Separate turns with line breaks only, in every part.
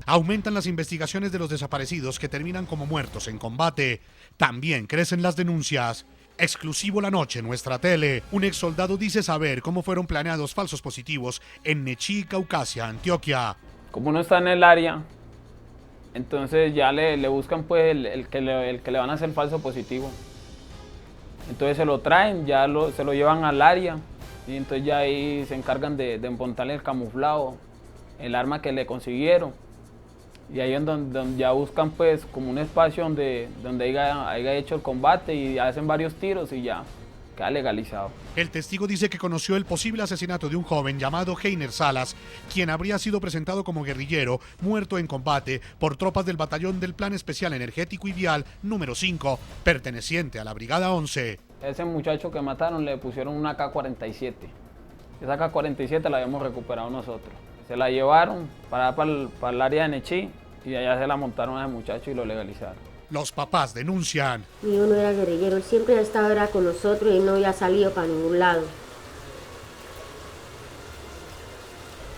Aumentan las investigaciones de los desaparecidos que terminan como muertos en combate. También crecen las denuncias. Exclusivo La Noche, nuestra tele. Un ex soldado dice saber cómo fueron planeados falsos positivos en Nechí, Caucasia, Antioquia.
Como uno está en el área, entonces ya le buscan pues el que le van a hacer falso positivo. Entonces se lo traen, se lo llevan al área y entonces ya ahí se encargan de montarle el camuflado, el arma que le consiguieron. Y ahí es donde ya buscan pues como un espacio donde haya hecho el combate y hacen varios tiros y ya queda legalizado.
El testigo dice que conoció el posible asesinato de un joven llamado Heiner Salas, quien habría sido presentado como guerrillero muerto en combate por tropas del batallón del Plan Especial Energético y Vial número 5, perteneciente a la Brigada 11.
Ese muchacho que mataron le pusieron una K-47. Esa K-47 la habíamos recuperado nosotros. Se la llevaron para el área de Nechí y allá se la montaron a ese muchacho y lo legalizaron.
Los papás denuncian.
Mi hijo no era guerrillero, él siempre ha estado con nosotros y no había salido para ningún lado.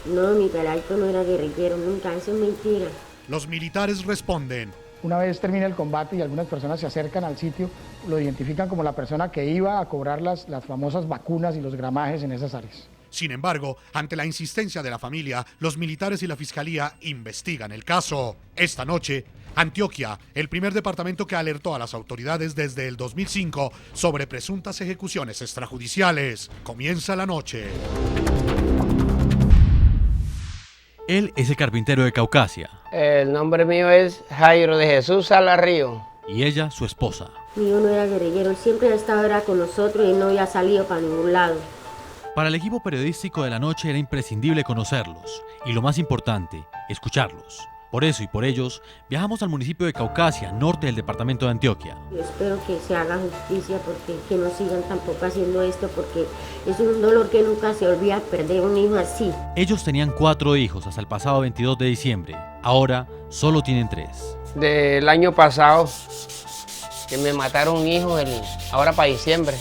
No, mi peladito no era guerrillero, nunca, eso es mentira.
Los militares responden.
Una vez termina el combate y algunas personas se acercan al sitio, lo identifican como la persona que iba a cobrar las famosas vacunas y los gramajes en esas áreas.
Sin embargo, ante la insistencia de la familia, los militares y la fiscalía investigan el caso. Esta noche, Antioquia, el primer departamento que alertó a las autoridades desde el 2005 sobre presuntas ejecuciones extrajudiciales. Comienza la noche.
Él es el carpintero de Caucasia.
El nombre mío es Jairo de Jesús Salarrío.
Y ella, su esposa.
Mi hijo no era guerrillero, él siempre ha estado con nosotros y no había salido para ningún lado.
Para el equipo periodístico de La Noche era imprescindible conocerlos y lo más importante, escucharlos. Por eso y por ellos, viajamos al municipio de Caucasia, norte del departamento de Antioquia.
Yo espero que se haga justicia, porque que no sigan tampoco haciendo esto, porque es un dolor que nunca se olvida perder un hijo así.
Ellos tenían 4 hijos hasta el pasado 22 de diciembre. Ahora solo tienen 3.
Del año pasado, que me mataron un hijo ahora para diciembre.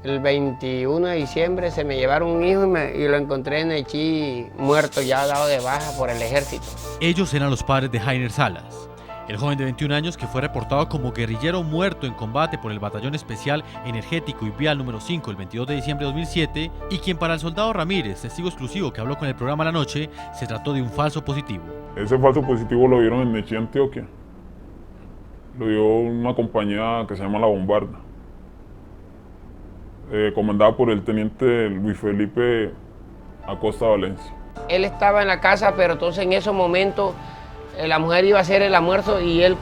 El 21 de diciembre se me llevaron un hijo y lo encontré en Nechí muerto, ya dado de baja por el ejército.
Ellos eran los padres de Heiner Salas, el joven de 21 años que fue reportado como guerrillero muerto en combate por el Batallón Especial Energético y Vial número 5 el 22 de diciembre de 2007 y quien para el soldado Ramírez, testigo exclusivo que habló con el programa La Noche, se trató de un falso positivo.
Ese falso positivo lo dieron en Nechí, Antioquia. Lo dio una compañía que se llama La Bombarda. Comandada por el teniente Luis Felipe Acosta Valencia.
Él estaba en la casa, pero entonces en esos momentos la mujer iba a hacer el almuerzo y él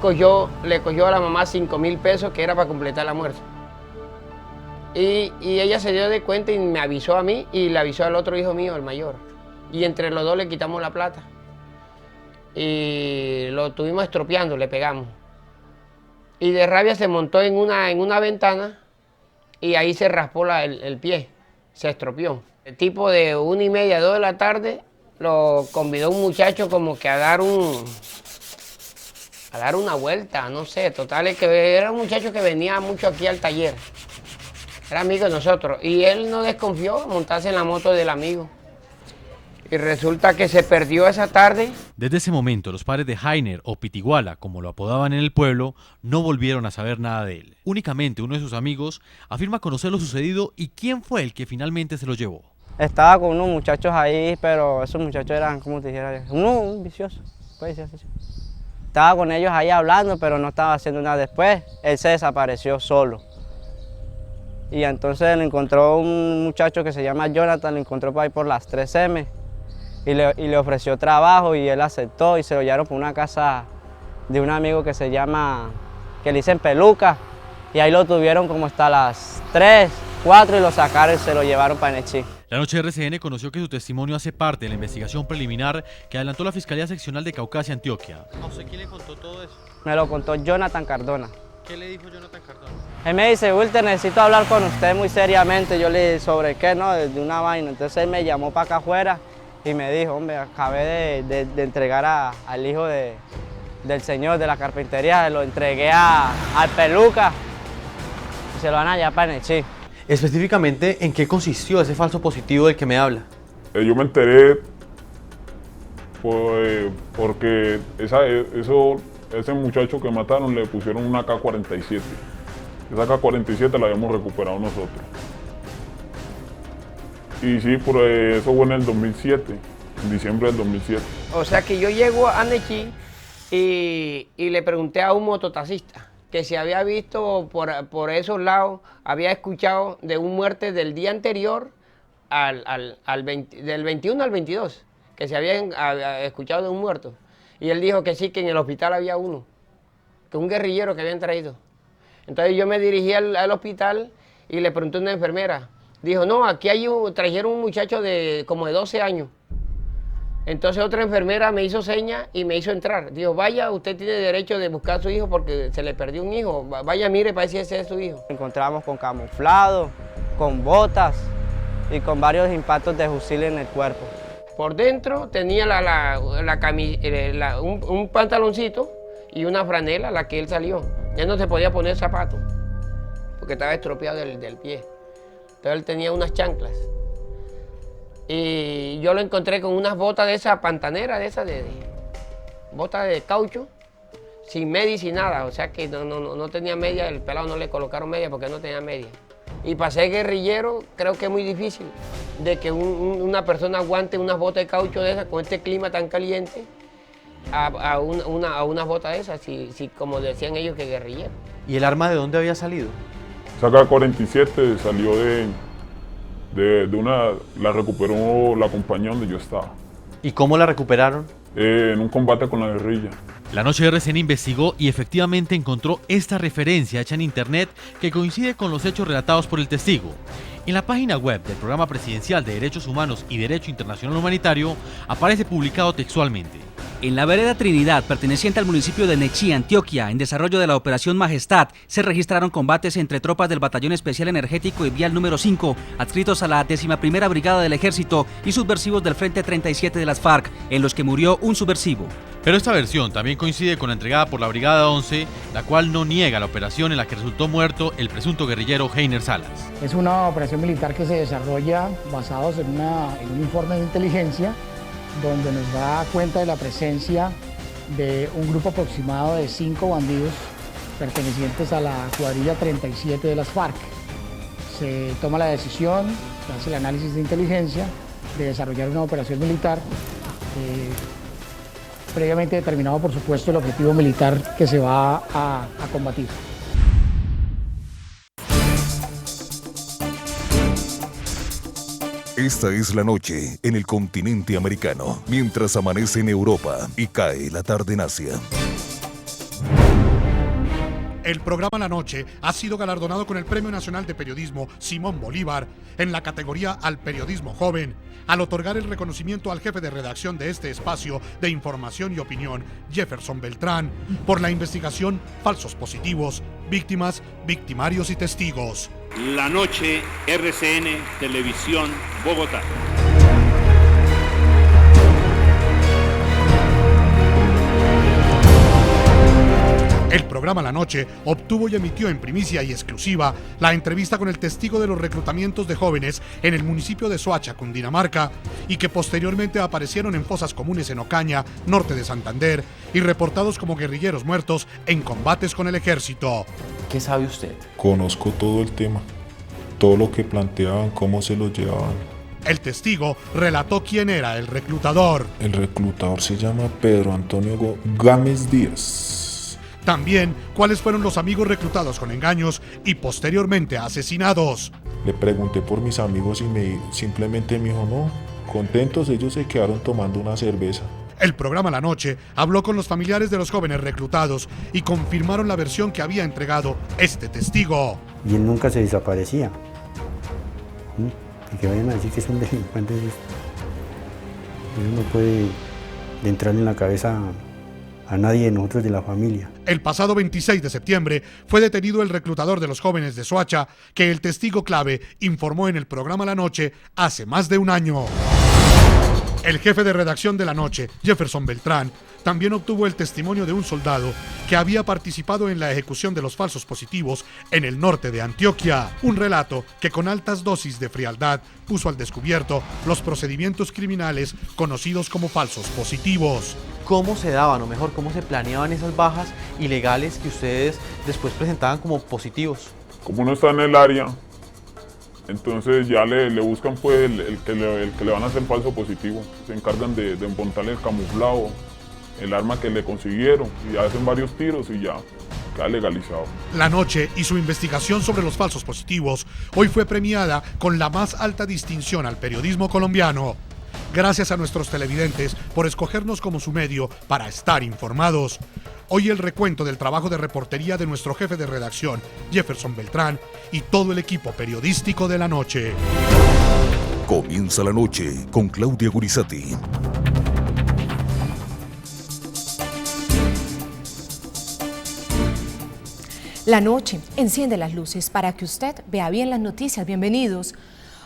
le cogió a la mamá 5.000 pesos que era para completar el almuerzo. Y ella se dio de cuenta y me avisó a mí y le avisó al otro hijo mío, el mayor. Y entre los dos le quitamos la plata. Y lo estuvimos estropeando, le pegamos. Y de rabia se montó en una ventana y ahí se raspó el pie, se estropeó. El tipo de 1:30, 2 de la tarde, lo convidó un muchacho como que a dar una vuelta, no sé, total, que era un muchacho que venía mucho aquí al taller. Era amigo de nosotros y él no desconfió de montarse en la moto del amigo. Y resulta que se perdió esa tarde.
Desde ese momento, los padres de Heiner, o Pitiguala, como lo apodaban en el pueblo, no volvieron a saber nada de él. Únicamente uno de sus amigos afirma conocer lo sucedido y quién fue el que finalmente se lo llevó.
Estaba con unos muchachos ahí, pero esos muchachos eran, ¿cómo te dijera? Un vicioso, puede ser así. Estaba con ellos ahí hablando, pero no estaba haciendo nada. Después, él se desapareció solo. Y entonces lo encontró un muchacho que se llama Jonathan, lo encontró por ahí por las 3M. Y le ofreció trabajo y él aceptó y se lo llevaron por una casa de un amigo que le dicen Peluca. Y ahí lo tuvieron como hasta las 3, 4 y lo sacaron y se lo llevaron para Nechí.
La Noche RCN conoció que su testimonio hace parte de la investigación preliminar que adelantó la Fiscalía Seccional de Caucasia, Antioquia.
¿A usted quién le contó todo eso? Me lo contó Jonathan Cardona.
¿Qué le dijo Jonathan Cardona?
Él me dice, Wilter, necesito hablar con usted muy seriamente. Yo le dije, ¿sobre qué? No, de una vaina. Entonces él me llamó para acá afuera y me dijo, hombre, acabé de entregar al hijo del señor de la carpintería, lo entregué al Peluca y se lo van a llevar para Nechí.
Específicamente, ¿en qué consistió ese falso positivo del que me habla?
Yo me enteré Porque ese muchacho que mataron le pusieron una K-47. Esa K-47 la habíamos recuperado nosotros. Y sí, eso fue en el 2007, en diciembre del 2007.
O sea que yo llego a Nechí y le pregunté a un mototaxista que si había visto por esos lados, había escuchado de un muerte del día anterior del 21 al 22, que se habían escuchado de un muerto. Y él dijo que sí, que en el hospital había uno, que un guerrillero que habían traído. Entonces yo me dirigí al hospital y le pregunté a una enfermera. Dijo, no, aquí trajeron un muchacho como de 12 años. Entonces otra enfermera me hizo señas y me hizo entrar. Dijo, vaya, usted tiene derecho de buscar a su hijo porque se le perdió un hijo. Vaya, mire, para ver si ese es su hijo.
Encontramos con camuflado, con botas y con varios impactos de fusil en el cuerpo.
Por dentro tenía un pantaloncito y una franela, la que él salió. Él no se podía poner zapatos porque estaba estropeado del pie. Entonces él tenía unas chanclas. Y yo lo encontré con unas botas de esa pantanera, botas de caucho, sin media y sin nada. O sea que no tenía media, el pelado no le colocaron media porque no tenía media. Y para ser guerrillero creo que es muy difícil de que una persona aguante unas botas de caucho de esas con este clima tan caliente a unas botas de esas, si como decían ellos que guerrillero.
¿Y el arma de dónde había salido?
Esa K-47 salió la recuperó la compañía donde yo estaba.
¿Y cómo la recuperaron?
En un combate con la guerrilla.
La noche de RCN investigó y efectivamente encontró esta referencia hecha en internet que coincide con los hechos relatados por el testigo. En la página web del Programa Presidencial de Derechos Humanos y Derecho Internacional Humanitario aparece publicado textualmente.
En la vereda Trinidad, perteneciente al municipio de Nechí, Antioquia, en desarrollo de la Operación Majestad, se registraron combates entre tropas del Batallón Especial Energético y Vial número 5, adscritos a la 11ª Brigada del Ejército, y subversivos del Frente 37 de las FARC, en los que murió un subversivo.
Pero esta versión también coincide con la entregada por la Brigada 11, la cual no niega la operación en la que resultó muerto el presunto guerrillero Heiner Salas.
Es una operación militar que se desarrolla basados en un informe de inteligencia donde nos da cuenta de la presencia de un grupo aproximado de 5 bandidos pertenecientes a la cuadrilla 37 de las FARC. Se toma la decisión, se hace el análisis de inteligencia de desarrollar una operación militar, previamente determinado, por supuesto, el objetivo militar que se va a combatir.
Esta es la noche en el continente americano, mientras amanece en Europa y cae la tarde en Asia.
El programa La Noche ha sido galardonado con el Premio Nacional de Periodismo Simón Bolívar en la categoría al periodismo joven, al otorgar el reconocimiento al jefe de redacción de este espacio de información y opinión, Jefferson Beltrán, por la investigación Falsos Positivos, Víctimas, Victimarios y Testigos.
La Noche, RCN, Televisión, Bogotá.
El programa La Noche obtuvo y emitió en primicia y exclusiva la entrevista con el testigo de los reclutamientos de jóvenes en el municipio de Soacha, Cundinamarca, y que posteriormente aparecieron en fosas comunes en Ocaña, norte de Santander, y reportados como guerrilleros muertos en combates con el ejército.
¿Qué sabe usted?
Conozco todo el tema, todo lo que planteaban, cómo se lo llevaban.
El testigo relató quién era el reclutador.
El reclutador se llama Pedro Antonio Gámez Díaz.
También cuáles fueron los amigos reclutados con engaños y posteriormente asesinados.
Le pregunté por mis amigos y simplemente me dijo no, contentos, ellos se quedaron tomando una cerveza.
El programa La Noche habló con los familiares de los jóvenes reclutados y confirmaron la versión que había entregado este testigo.
Y él nunca se desaparecía. Y que vayan a decir que son delincuentes, eso no puede entrar en la cabeza a nadie de nosotros de la familia.
El pasado 26 de septiembre fue detenido el reclutador de los jóvenes de Soacha, que el testigo clave informó en el programa La Noche hace más de un año. El jefe de redacción de La Noche, Jefferson Beltrán, también obtuvo el testimonio de un soldado que había participado en la ejecución de los falsos positivos en el norte de Antioquia. Un relato que con altas dosis de frialdad puso al descubierto los procedimientos criminales conocidos como falsos positivos.
¿Cómo se daban, o mejor, cómo se planeaban esas bajas ilegales que ustedes después presentaban como positivos?
Como uno está en el área, entonces ya le buscan pues el que le van a hacer falso positivo. Se encargan de montarle el camuflado, el arma que le consiguieron, y hacen varios tiros y ya queda legalizado.
La Noche y su investigación sobre los falsos positivos hoy fue premiada con la más alta distinción al periodismo colombiano. Gracias a nuestros televidentes por escogernos como su medio para estar informados. Hoy el recuento del trabajo de reportería de nuestro jefe de redacción, Jefferson Beltrán, y todo el equipo periodístico de La Noche.
Comienza La Noche con Claudia Gurizati.
La Noche enciende las luces para que usted vea bien las noticias. Bienvenidos.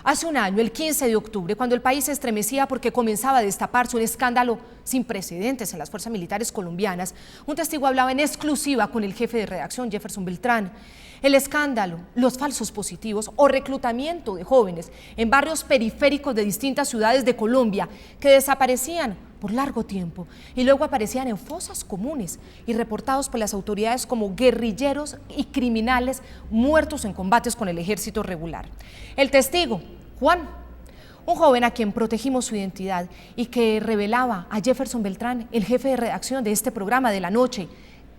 Hace un año, el 15 de octubre, cuando el país se estremecía porque comenzaba a destaparse un escándalo sin precedentes en las fuerzas militares colombianas, un testigo hablaba en exclusiva con el jefe de redacción, Jefferson Beltrán. El escándalo, los falsos positivos o reclutamiento de jóvenes en barrios periféricos de distintas ciudades de Colombia que desaparecían por largo tiempo y luego aparecían en fosas comunes y reportados por las autoridades como guerrilleros y criminales muertos en combates con el ejército regular. El testigo, Juan, un joven a quien protegimos su identidad y que revelaba a Jefferson Beltrán, el jefe de redacción de este programa de La Noche,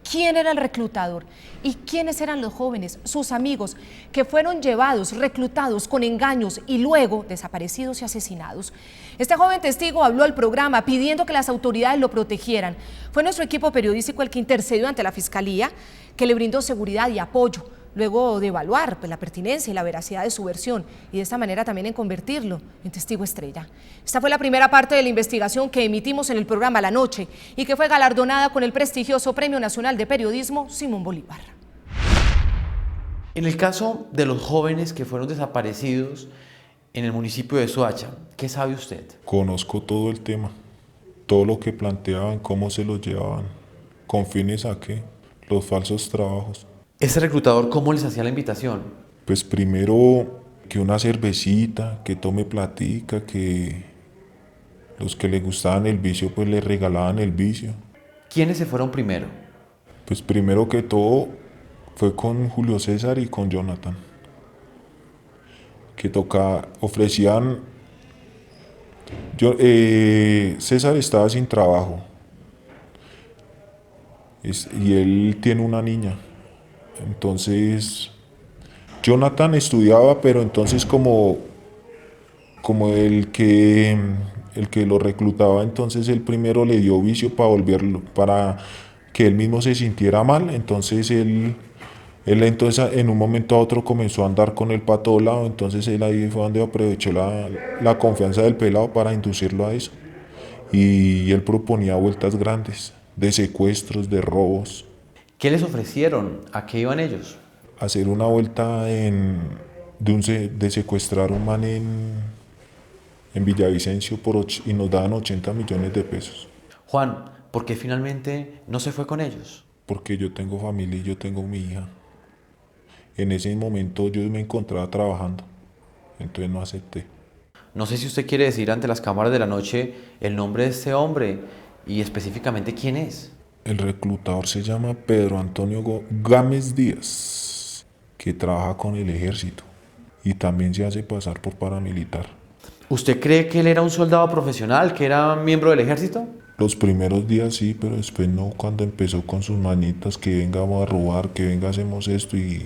quién era el reclutador y quiénes eran los jóvenes, sus amigos, que fueron llevados, reclutados con engaños y luego desaparecidos y asesinados. Este joven testigo habló al programa pidiendo que las autoridades lo protegieran. Fue nuestro equipo periodístico el que intercedió ante la Fiscalía, que le brindó seguridad y apoyo, luego de evaluar la pertinencia y la veracidad de su versión y de esta manera también en convertirlo en testigo estrella. Esta fue la primera parte de la investigación que emitimos en el programa La Noche y que fue galardonada con el prestigioso Premio Nacional de Periodismo Simón Bolívar.
En el caso de los jóvenes que fueron desaparecidos en el municipio de Soacha, ¿qué sabe usted?
Conozco todo el tema, todo lo que planteaban, cómo se los llevaban, con fines a qué, los falsos trabajos.
¿Ese reclutador cómo les hacía la invitación?
Pues primero que una cervecita, que tome platica, que los que les gustaban el vicio pues les regalaban el vicio.
¿Quiénes se fueron primero?
Pues primero que todo fue con Julio César y con Jonathan, que ofrecían... César estaba sin trabajo y él tiene una niña. Entonces, Jonathan estudiaba, pero entonces como el que lo reclutaba, entonces él primero le dio vicio para que él mismo se sintiera mal. Entonces él entonces en un momento a otro comenzó a andar con el pato volado. Entonces él ahí fue donde aprovechó la confianza del pelado para inducirlo a eso. Y él proponía vueltas grandes, de secuestros, de robos.
¿Qué les ofrecieron? ¿A qué iban ellos?
Hacer una vuelta de secuestrar un man en Villavicencio y nos daban 80 millones de pesos.
Juan, ¿por qué finalmente no se fue con ellos?
Porque yo tengo familia y yo tengo mi hija. En ese momento yo me encontraba trabajando, entonces no acepté.
No sé si usted quiere decir ante las cámaras de La Noche el nombre de este hombre y específicamente quién es.
El reclutador se llama Pedro Antonio Gámez Díaz, que trabaja con el ejército y también se hace pasar por paramilitar.
¿Usted cree que él era un soldado profesional, que era miembro del ejército?
Los primeros días sí, pero después no, cuando empezó con sus manitas, que vengamos a robar, que venga hacemos esto, y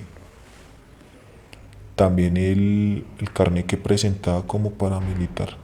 también el carnet que presentaba como paramilitar.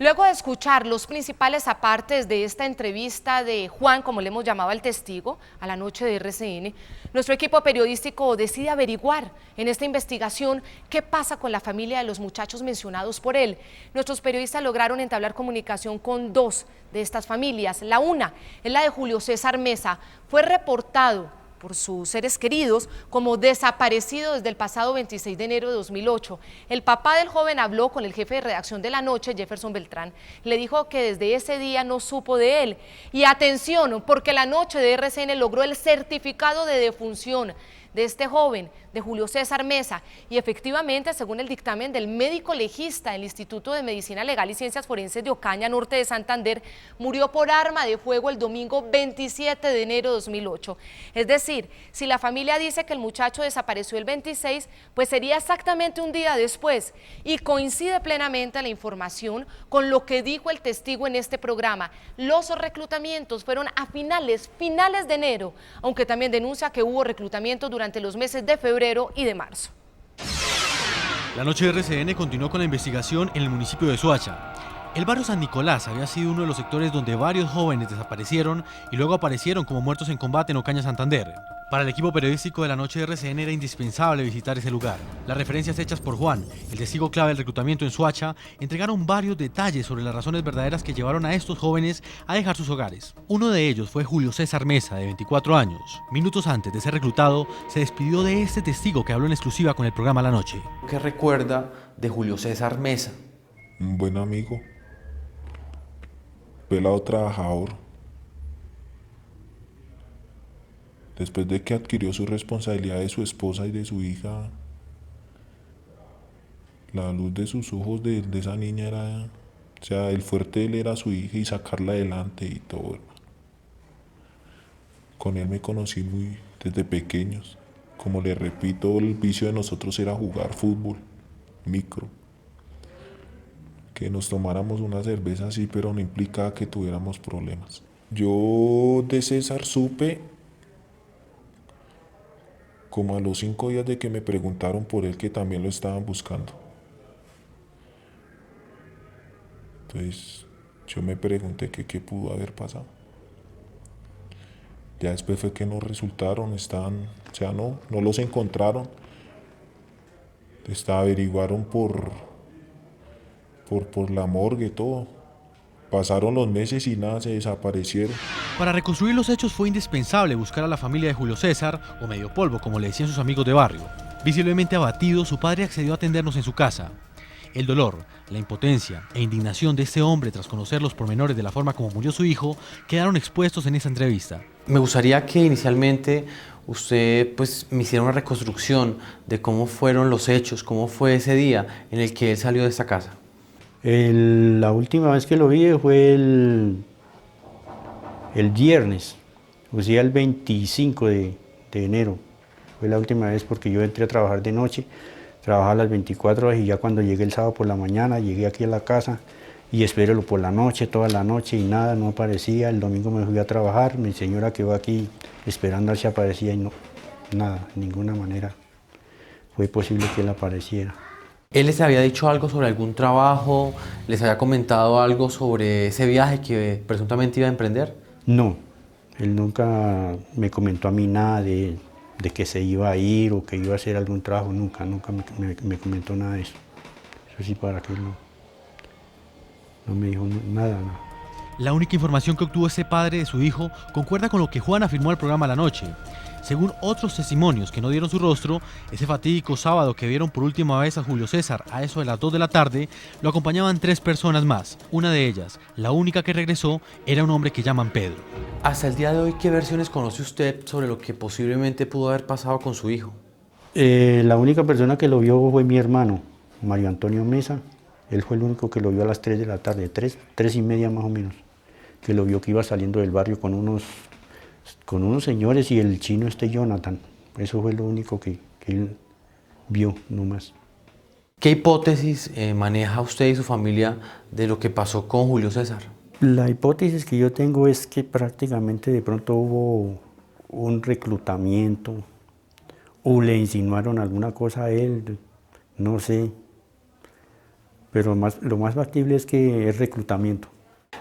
Luego de escuchar los principales apartes de esta entrevista de Juan, como le hemos llamado al testigo, a La Noche de RCN, nuestro equipo periodístico decide averiguar en esta investigación qué pasa con la familia de los muchachos mencionados por él. Nuestros periodistas lograron entablar comunicación con dos de estas familias. La una es la de Julio César Mesa. Fue reportado por sus seres queridos como desaparecido desde el pasado 26 de enero de 2008. El papá del joven habló con el jefe de redacción de La Noche, Jefferson Beltrán. Le dijo que desde ese día no supo de él. Y atención, porque La Noche de RCN logró el certificado de defunción de este joven, de Julio César Mesa, y efectivamente, según el dictamen del médico legista del Instituto de Medicina Legal y Ciencias Forenses de Ocaña, norte de Santander, murió por arma de fuego el domingo 27 de enero de 2008. Es decir, si la familia dice que el muchacho desapareció el 26, pues sería exactamente un día después, y coincide plenamente la información con lo que dijo el testigo en este programa. Los reclutamientos fueron a finales de enero, aunque también denuncia que hubo reclutamientos durante los meses de febrero y de marzo.
La Noche de RCN continuó con la investigación en el municipio de Soacha. El barrio San Nicolás había sido uno de los sectores donde varios jóvenes desaparecieron y luego aparecieron como muertos en combate en Ocaña, Santander. Para el equipo periodístico de La Noche de RCN era indispensable visitar ese lugar. Las referencias hechas por Juan, el testigo clave del reclutamiento en Soacha, entregaron varios detalles sobre las razones verdaderas que llevaron a estos jóvenes a dejar sus hogares. Uno de ellos fue Julio César Mesa, de 24 años. Minutos antes de ser reclutado, se despidió de este testigo que habló en exclusiva con el programa La Noche.
¿Qué recuerda de Julio César Mesa?
Un buen amigo, pelado trabajador. Después de que adquirió su responsabilidad de su esposa y de su hija, la luz de sus ojos de esa niña era, o sea, el fuerte de él era su hija y sacarla adelante y todo. Con él me conocí desde pequeños. Como le repito, el vicio de nosotros era jugar fútbol, micro. Que nos tomáramos una cerveza así, pero no implicaba que tuviéramos problemas. Yo de César supe como a los 5 días de que me preguntaron por él, que también lo estaban buscando. Entonces yo me pregunté que qué pudo haber pasado. Ya después fue que no resultaron, o sea, no los encontraron. Averiguaron por la morgue, todo. Pasaron los meses y nada, se desaparecieron.
Para reconstruir los hechos fue indispensable buscar a la familia de Julio César, o Medio Polvo, como le decían sus amigos de barrio. Visiblemente abatido, su padre accedió a atendernos en su casa. El dolor, la impotencia e indignación de este hombre tras conocer los pormenores de la forma como murió su hijo quedaron expuestos en esa entrevista.
Me gustaría que inicialmente usted me hiciera una reconstrucción de cómo fueron los hechos, cómo fue ese día en el que él salió de esta casa.
La última vez que lo vi fue el viernes, o sea, el 25 de enero. Fue la última vez porque yo entré a trabajar de noche, trabajaba a las 24 horas y ya cuando llegué el sábado por la mañana, llegué aquí a la casa y esperélo por la noche, toda la noche y nada, no aparecía. El domingo me fui a trabajar, mi señora quedó aquí esperando a ver si aparecía y no, nada, de ninguna manera fue posible que él apareciera.
¿Él les había dicho algo sobre algún trabajo? ¿Les había comentado algo sobre ese viaje que presuntamente iba a emprender?
No, él nunca me comentó a mí nada de que se iba a ir o que iba a hacer algún trabajo, nunca me comentó nada de eso. Eso sí, para que no me dijo nada.
La única información que obtuvo ese padre de su hijo concuerda con lo que Juan afirmó al programa La Noche. Según otros testimonios que no dieron su rostro, ese fatídico sábado que vieron por última vez a Julio César a eso de las 2 de la tarde, lo acompañaban 3 personas más. Una de ellas, la única que regresó, era un hombre que llaman Pedro.
Hasta el día de hoy, ¿qué versiones conoce usted sobre lo que posiblemente pudo haber pasado con su hijo?
La única persona que lo vio fue mi hermano, Mario Antonio Mesa. Él fue el único que lo vio a las 3 de la tarde, 3:30 más o menos, que lo vio que iba saliendo del barrio con unos señores y el chino Jonathan. Eso fue lo único que él vio, no más.
¿Qué hipótesis maneja usted y su familia de lo que pasó con Julio César?
La hipótesis que yo tengo es que prácticamente de pronto hubo un reclutamiento o le insinuaron alguna cosa a él, no sé. Pero lo más factible es que es reclutamiento.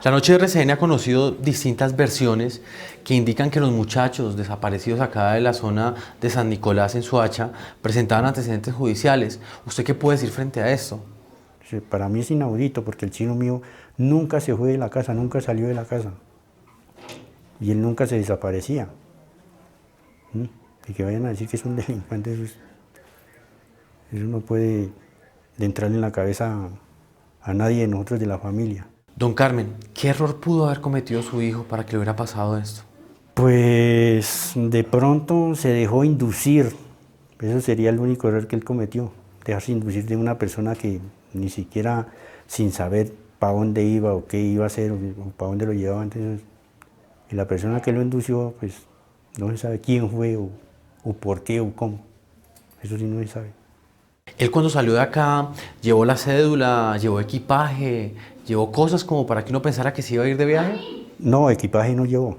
La Noche de RCN ha conocido distintas versiones que indican que los muchachos desaparecidos acá de la zona de San Nicolás en Soacha presentaban antecedentes judiciales. ¿Usted qué puede decir frente a esto?
Sí, para mí es inaudito porque el chino mío nunca se fue de la casa, nunca salió de la casa y él nunca se desaparecía. Y que vayan a decir que es un delincuente, eso no puede entrar en la cabeza a nadie de nosotros de la familia.
Don Carmen, ¿qué error pudo haber cometido su hijo para que le hubiera pasado esto?
Pues de pronto se dejó inducir, eso sería el único error que él cometió, dejarse inducir de una persona que ni siquiera sin saber para dónde iba o qué iba a hacer o para dónde lo llevaba. Entonces, y la persona que lo indució, pues no se sabe quién fue o por qué o cómo, eso sí no se sabe.
Él cuando salió de acá, llevó la cédula, llevó equipaje, llevó cosas como para que uno pensara que se iba a ir de viaje.
No, equipaje no llevó.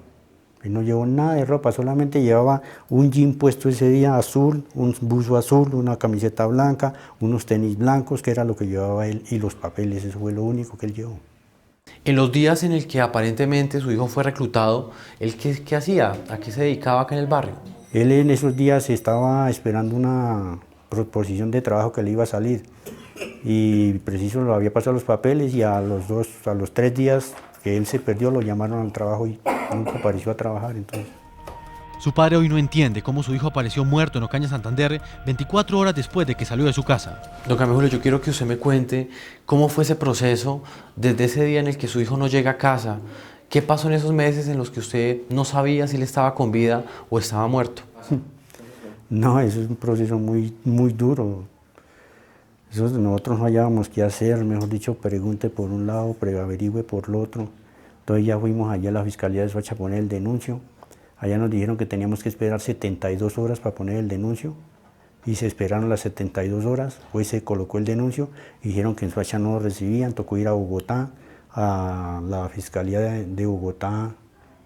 Él no llevó nada de ropa, solamente llevaba un jean puesto ese día azul, un buzo azul, una camiseta blanca, unos tenis blancos, que era lo que llevaba él, y los papeles, eso fue lo único que él llevó.
En los días en el que aparentemente su hijo fue reclutado, ¿él qué hacía? ¿A qué se dedicaba acá en el barrio?
Él en esos días estaba esperando una proposición de trabajo que le iba a salir y preciso lo había pasado los papeles y a los 3 días que él se perdió lo llamaron al trabajo y nunca apareció a trabajar. Entonces.
Su padre hoy no entiende cómo su hijo apareció muerto en Ocaña, Santander, 24 horas después de que salió de su casa.
Don Carmen Julio, yo quiero que usted me cuente cómo fue ese proceso desde ese día en el que su hijo no llega a casa. ¿Qué pasó en esos meses en los que usted no sabía si él estaba con vida o estaba muerto?
No, eso es un proceso muy duro. Eso nosotros no hallábamos qué hacer, mejor dicho, pregunte por un lado, averigüe por el otro. Entonces ya fuimos allá a la Fiscalía de Soacha a poner el denuncio. Allá nos dijeron que teníamos que esperar 72 horas para poner el denuncio y se esperaron las 72 horas, pues se colocó el denuncio y dijeron que en Soacha no lo recibían, tocó ir a Bogotá, a la Fiscalía de Bogotá,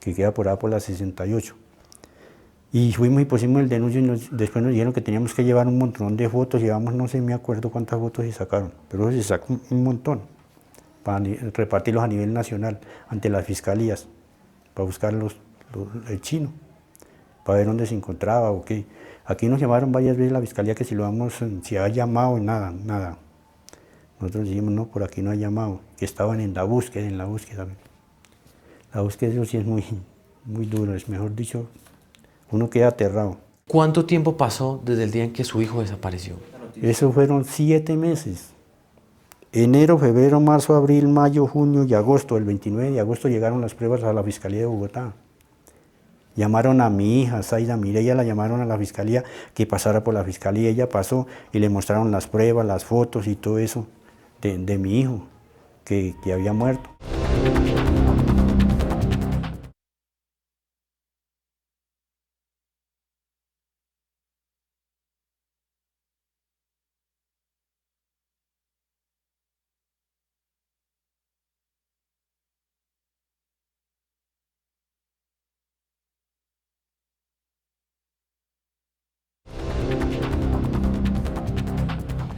que queda por allá por la 68. Y fuimos y pusimos el denuncio y después nos dijeron que teníamos que llevar un montón de fotos, llevamos no sé, me acuerdo cuántas fotos se sacaron, pero se sacó un montón para repartirlos a nivel nacional ante las fiscalías, para buscar el chino, para ver dónde se encontraba o qué. Aquí nos llamaron varias veces la fiscalía que si ha llamado, nada. Nosotros dijimos, no, por aquí no ha llamado, que estaban en la búsqueda. La búsqueda, eso sí es muy duro, es mejor dicho, uno queda aterrado.
¿Cuánto tiempo pasó desde el día en que su hijo desapareció?
Eso fueron 7 meses. Enero, febrero, marzo, abril, mayo, junio y agosto. El 29 de agosto llegaron las pruebas a la Fiscalía de Bogotá. Llamaron a mi hija, Zaida Mireya, la llamaron a la Fiscalía, que pasara por la Fiscalía. Ella pasó y le mostraron las pruebas, las fotos y todo eso de mi hijo, que había muerto.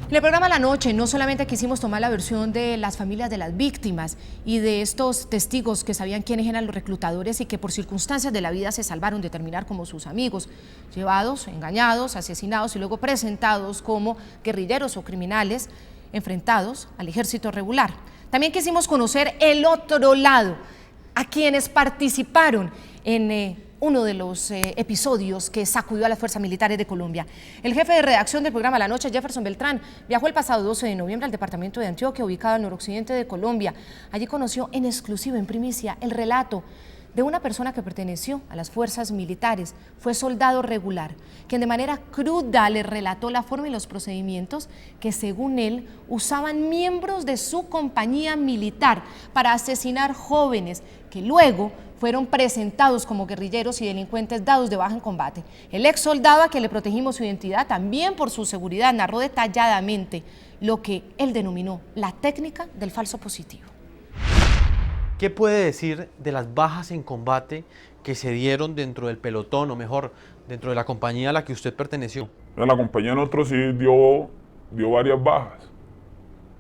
En el programa La Noche no solamente quisimos tomar la versión de las familias de las víctimas y de estos testigos que sabían quiénes eran los reclutadores y que por circunstancias de la vida se salvaron de terminar como sus amigos, llevados, engañados, asesinados y luego presentados como guerrilleros o criminales enfrentados al ejército regular. También quisimos conocer el otro lado, a quienes participaron en uno de los episodios que sacudió a las fuerzas militares de Colombia. El jefe de redacción del programa La Noche, Jefferson Beltrán, viajó el pasado 12 de noviembre al departamento de Antioquia, ubicado al noroccidente de Colombia. Allí conoció en exclusiva, en primicia, el relato de una persona que perteneció a las fuerzas militares, fue soldado regular, quien de manera cruda le relató la forma y los procedimientos que, según él, usaban miembros de su compañía militar para asesinar jóvenes que luego fueron presentados como guerrilleros y delincuentes dados de baja en combate. El ex soldado, a quien le protegimos su identidad también por su seguridad, narró detalladamente lo que él denominó la técnica del falso positivo.
¿Qué puede decir de las bajas en combate que se dieron dentro del pelotón, o mejor, dentro de la compañía a la que usted perteneció?
La compañía de nosotros sí dio varias bajas,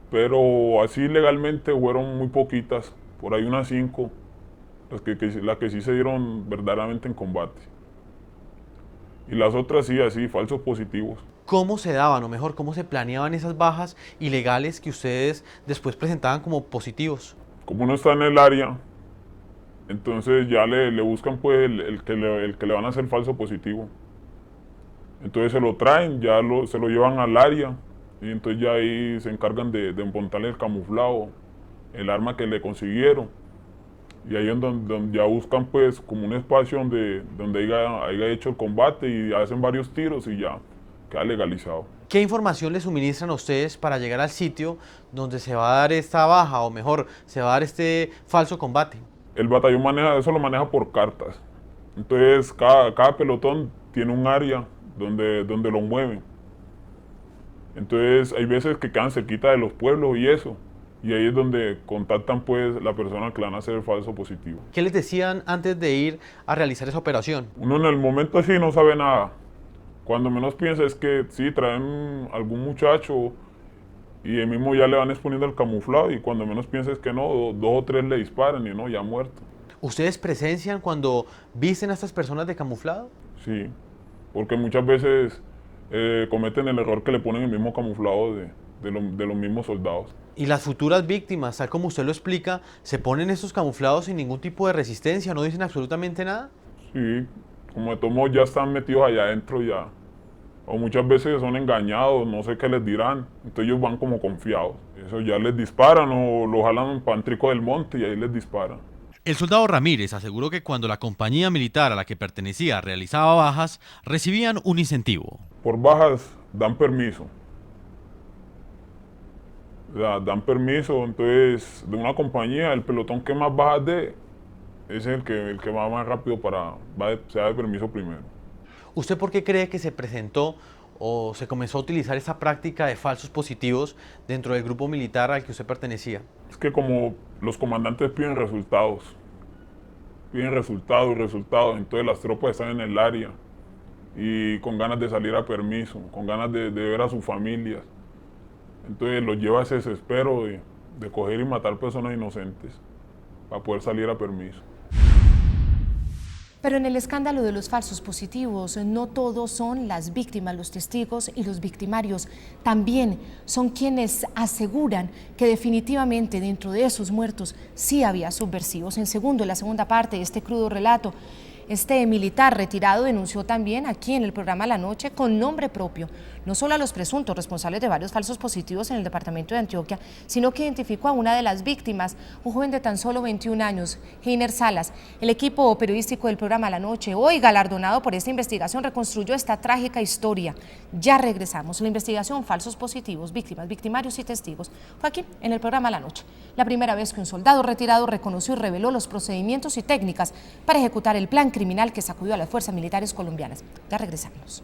pero así legalmente fueron muy poquitas, por ahí unas 5, las que sí se dieron verdaderamente en combate. Y las otras sí, así, falsos positivos.
¿Cómo se daban, o mejor, cómo se planeaban esas bajas ilegales que ustedes después presentaban como positivos?
Como uno está en el área, entonces ya le buscan pues el que le van a hacer falso positivo. Entonces se lo traen, se lo llevan al área y entonces ya ahí se encargan de montarle el camuflado, el arma que le consiguieron. Y ahí es donde ya buscan pues como un espacio donde haya hecho el combate y hacen varios tiros y ya queda legalizado.
¿Qué información le suministran a ustedes para llegar al sitio donde se va a dar esta baja, o mejor, se va a dar este falso combate?
El batallón eso lo maneja por cartas. Entonces cada pelotón tiene un área donde lo mueven. Entonces hay veces que quedan cerquita de los pueblos y eso. Y ahí es donde contactan pues la persona que le van a hacer el falso positivo.
¿Qué les decían antes de ir a realizar esa operación?
Uno en el momento sí no sabe nada. Cuando menos piensa es que sí, traen algún muchacho y el mismo ya le van exponiendo el camuflado, y cuando menos piensa es que no, 2 o 3 le disparan y no, ya muerto.
¿Ustedes presencian cuando visten a estas personas de camuflado?
Sí, porque muchas veces cometen el error que le ponen el mismo camuflado de los mismos soldados.
Y las futuras víctimas, tal como usted lo explica, ¿se ponen estos camuflados sin ningún tipo de resistencia? ¿No dicen absolutamente nada?
Sí, como de todos modos ya están metidos allá adentro ya. O muchas veces son engañados, no sé qué les dirán, entonces ellos van como confiados. Eso ya les disparan o lo jalan en Pantrico del Monte y ahí les disparan.
El soldado Ramírez aseguró que cuando la compañía militar a la que pertenecía realizaba bajas, recibían un incentivo.
Por bajas dan permiso. Dan permiso, entonces de una compañía, el pelotón que más bajas dé, ese es el que va más rápido se da de permiso primero.
¿Usted por qué cree que se presentó o se comenzó a utilizar esta práctica de falsos positivos dentro del grupo militar al que usted pertenecía?
Es que como los comandantes piden resultados, entonces las tropas están en el área y con ganas de salir a permiso, con ganas de ver a sus familias. Entonces los lleva a ese desespero de coger y matar personas inocentes para poder salir a permiso.
Pero en el escándalo de los falsos positivos, no todos son las víctimas, los testigos y los victimarios. También son quienes aseguran que definitivamente dentro de esos muertos sí había subversivos. En la segunda parte de este crudo relato, este militar retirado denunció también aquí en el programa La Noche con nombre propio, no solo a los presuntos responsables de varios falsos positivos en el departamento de Antioquia, sino que identificó a una de las víctimas, un joven de tan solo 21 años, Heiner Salas. El equipo periodístico del programa La Noche, hoy galardonado por esta investigación, reconstruyó esta trágica historia. Ya regresamos. La investigación falsos positivos, víctimas, victimarios y testigos fue aquí en el programa La Noche. La primera vez que un soldado retirado reconoció y reveló los procedimientos y técnicas para ejecutar el plan criminal que sacudió a las fuerzas militares colombianas. Ya regresamos.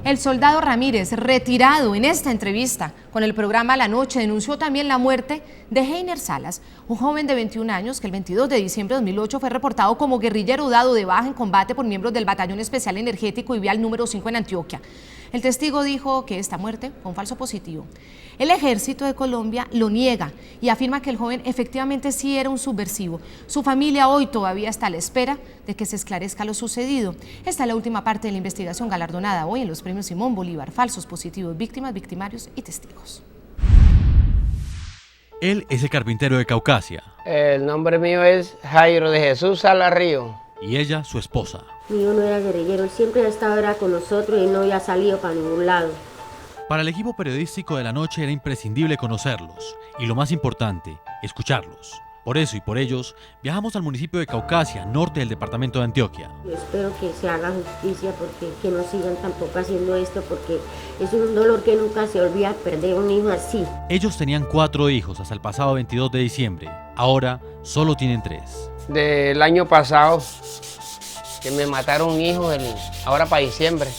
El soldado Ramírez, retirado en esta entrevista con el programa La Noche, denunció también la muerte de Heiner Salas, un joven de 21 años que el 22 de diciembre de 2008 fue reportado como guerrillero dado de baja en combate por miembros del Batallón Especial Energético y Vial número 5 en Antioquia. El testigo dijo que esta muerte fue un falso positivo. El Ejército de Colombia lo niega y afirma que el joven efectivamente sí era un subversivo. Su familia hoy todavía está a la espera de que se esclarezca lo sucedido. Esta es la última parte de la investigación galardonada hoy en los premios Simón Bolívar, falsos positivos, víctimas, victimarios y testigos.
Él es el carpintero de Caucasia.
El nombre mío es Jairo de Jesús Salas Río.
Y ella, su esposa.
Mi hijo no era guerrillero, él siempre ha estado con nosotros y no había salido para ningún lado.
Para el equipo periodístico de La Noche era imprescindible conocerlos y lo más importante, escucharlos. Por eso y por ellos, viajamos al municipio de Caucasia, norte del departamento de Antioquia.
Yo espero que se haga justicia, porque que no sigan tampoco haciendo esto, porque es un dolor que nunca se olvida perder un hijo así.
Ellos tenían 4 hijos hasta el pasado 22 de diciembre. Ahora solo tienen 3.
Del año pasado, que me mataron un hijo ahora para diciembre.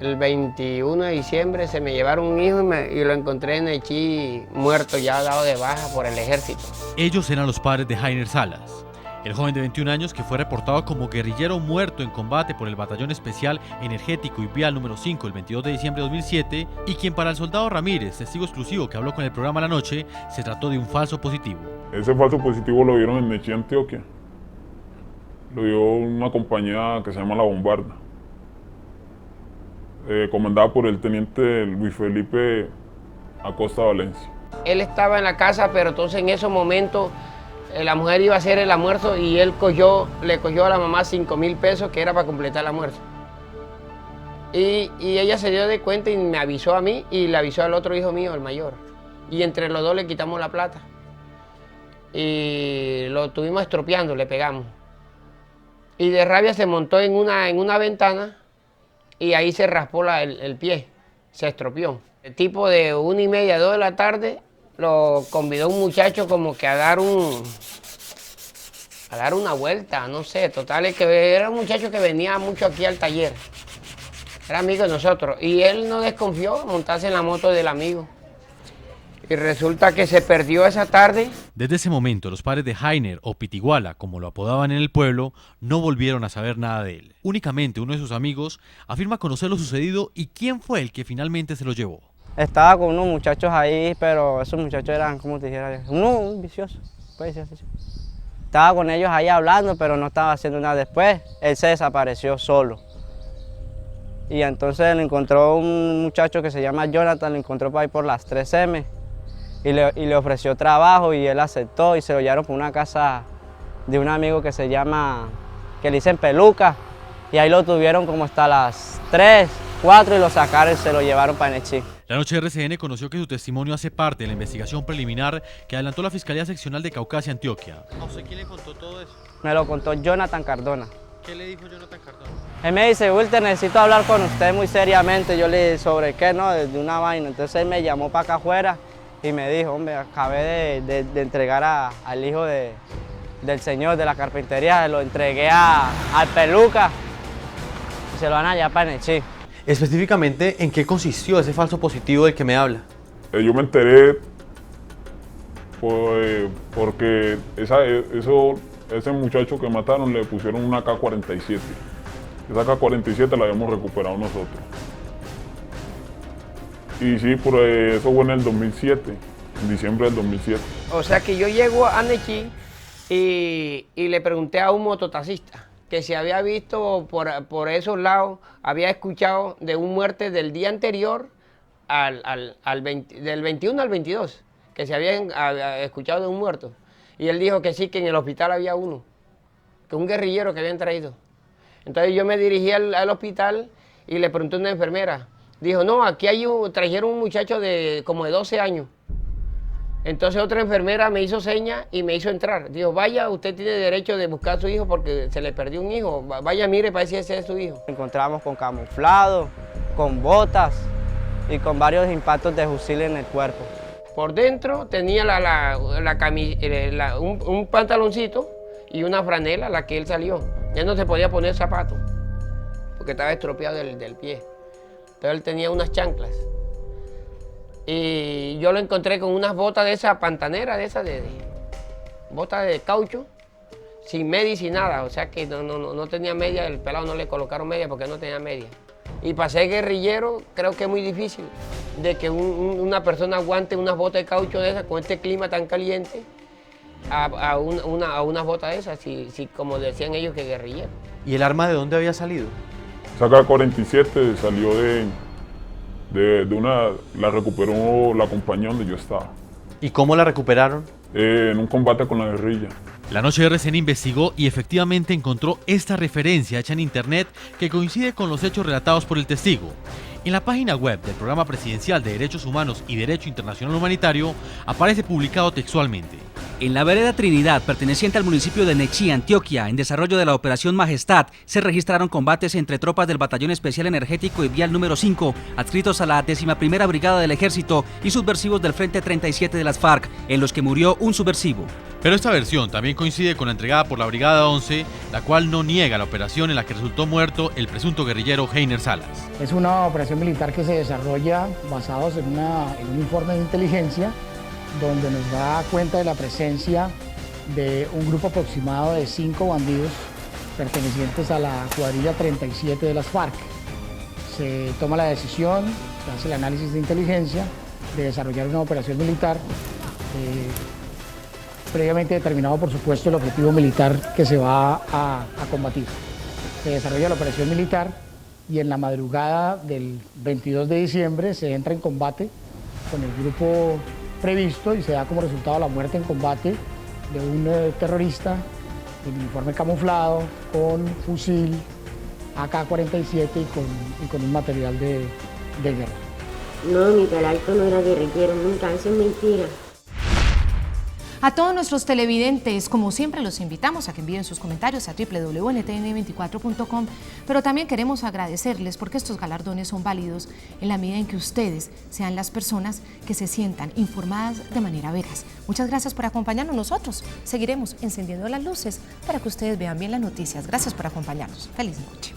El 21 de diciembre se me llevaron un hijo y lo encontré en Echí muerto, ya dado de baja por el ejército.
Ellos eran los padres de Heiner Salas. El joven de 21 años que fue reportado como guerrillero muerto en combate por el Batallón Especial Energético y Vial número 5 el 22 de diciembre de 2007 y quien para el soldado Ramírez, testigo exclusivo que habló con el programa La Noche, se trató de un falso positivo.
Ese falso positivo lo dieron en Nechí, Antioquia. Lo dio una compañía que se llama La Bombarda, comandada por el teniente Luis Felipe Acosta Valencia.
Él estaba en la casa, pero entonces en esos momentos la mujer iba a hacer el almuerzo y él le cogió a la mamá 5.000 pesos que era para completar el almuerzo. Y ella se dio de cuenta y me avisó a mí y le avisó al otro hijo mío, el mayor. Y entre los dos le quitamos la plata. Y lo estuvimos estropeando, le pegamos. Y de rabia se montó en una ventana y ahí se raspó el pie, se estropeó. El tipo de 1:30, 2 de la tarde, lo convidó un muchacho como que a dar una vuelta, no sé, total, es que era un muchacho que venía mucho aquí al taller. Era amigo de nosotros y él no desconfió montarse en la moto del amigo. Y resulta que se perdió esa tarde.
Desde ese momento, los padres de Jainer, o Pitiguala, como lo apodaban en el pueblo, no volvieron a saber nada de él. Únicamente uno de sus amigos afirma conocer lo sucedido y quién fue el que finalmente se lo llevó.
Estaba con unos muchachos ahí, pero esos muchachos eran, como te dijera, un vicioso, puede ser así. Estaba con ellos ahí hablando, pero no estaba haciendo nada. Después, él se desapareció solo. Y entonces lo encontró un muchacho que se llama Jonathan, lo encontró por ahí por las 3M. Y le ofreció trabajo y él aceptó y se lo llevaron por una casa de un amigo que le dicen Peluca. Y ahí lo tuvieron como hasta las 3, 4 y lo sacaron y se lo llevaron para Nechí.
La Noche RCN conoció que su testimonio hace parte de la investigación preliminar que adelantó la Fiscalía Seccional de Caucasia, Antioquia. ¿A usted quién le contó todo eso?
Me lo contó Jonathan Cardona.
¿Qué le dijo Jonathan Cardona?
Él me dice, Wilter, necesito hablar con usted muy seriamente. Yo le dije, ¿sobre qué? No, de una vaina. Entonces él me llamó para acá afuera y me dijo, hombre, acabé de entregar al hijo del señor de la carpintería, lo entregué al Peluca y se lo van allá para Nechí.
Específicamente, ¿en qué consistió ese falso positivo del que me habla?
Yo me enteré porque ese muchacho que mataron le pusieron una AK-47. Esa AK-47 la habíamos recuperado nosotros. Y sí, eso fue en el 2007, en diciembre del 2007.
O sea que yo llego a Nechí y le pregunté a un mototaxista que si había visto por esos lados, había escuchado de una muerte del día anterior del 21 al 22, que se había escuchado de un muerto. Y él dijo que sí, que en el hospital había uno, que un guerrillero que habían traído. Entonces yo me dirigí al hospital y le pregunté a una enfermera. Dijo, no, aquí trajeron un muchacho como de 12 años. Entonces otra enfermera me hizo señas y me hizo entrar. Dijo, vaya, usted tiene derecho de buscar a su hijo porque se le perdió un hijo. Vaya, mire, para ver si ese es su hijo.
Encontramos con camuflado, con botas y con varios impactos de fusil en el cuerpo.
Por dentro tenía un pantaloncito y una franela, la que él salió. Él no se podía poner zapatos porque estaba estropeado del pie. Entonces él tenía unas chanclas. Y yo lo encontré con unas botas de esa pantanera, botas de caucho, sin media y sin nada. O sea que no tenía media, el pelado no le colocaron media porque no tenía media. Y para ser guerrillero creo que es muy difícil de que una persona aguante unas botas de caucho de esas con este clima tan caliente a unas botas de esas, si como decían ellos que guerrillero.
¿Y el arma de dónde había salido?
Esa AK-47 salió la recuperó la compañía donde yo estaba.
¿Y cómo la recuperaron?
En un combate con la guerrilla.
La Noche RCN investigó y efectivamente encontró esta referencia hecha en internet que coincide con los hechos relatados por el testigo. En la página web del Programa Presidencial de Derechos Humanos y Derecho Internacional Humanitario aparece publicado textualmente.
En la vereda Trinidad, perteneciente al municipio de Nechí, Antioquia, en desarrollo de la Operación Majestad, se registraron combates entre tropas del Batallón Especial Energético y Vial número 5, adscritos a la 11ª Brigada del Ejército y subversivos del Frente 37 de las FARC, en los que murió un subversivo.
Pero esta versión también coincide con la entregada por la Brigada 11, la cual no niega la operación en la que resultó muerto el presunto guerrillero Jainer Salas.
Es una operación militar que se desarrolla basados en un informe de inteligencia donde nos da cuenta de la presencia de un grupo aproximado de 5 bandidos pertenecientes a la cuadrilla 37 de las FARC. Se toma la decisión, se hace el análisis de inteligencia de desarrollar una operación militar, previamente determinado por supuesto el objetivo militar que se va a combatir. Se desarrolla la operación militar y en la madrugada del 22 de diciembre se entra en combate con el grupo previsto y se da como resultado la muerte en combate de un terrorista en uniforme camuflado, con fusil AK-47 y con un material de guerra.
No, mi Peralto no era guerrillero, nunca, eso es mentira.
A todos nuestros televidentes, como siempre, los invitamos a que envíen sus comentarios a www.ntn24.com, pero también queremos agradecerles porque estos galardones son válidos en la medida en que ustedes sean las personas que se sientan informadas de manera veraz. Muchas gracias por acompañarnos. Nosotros seguiremos encendiendo las luces para que ustedes vean bien las noticias. Gracias por acompañarnos. Feliz noche.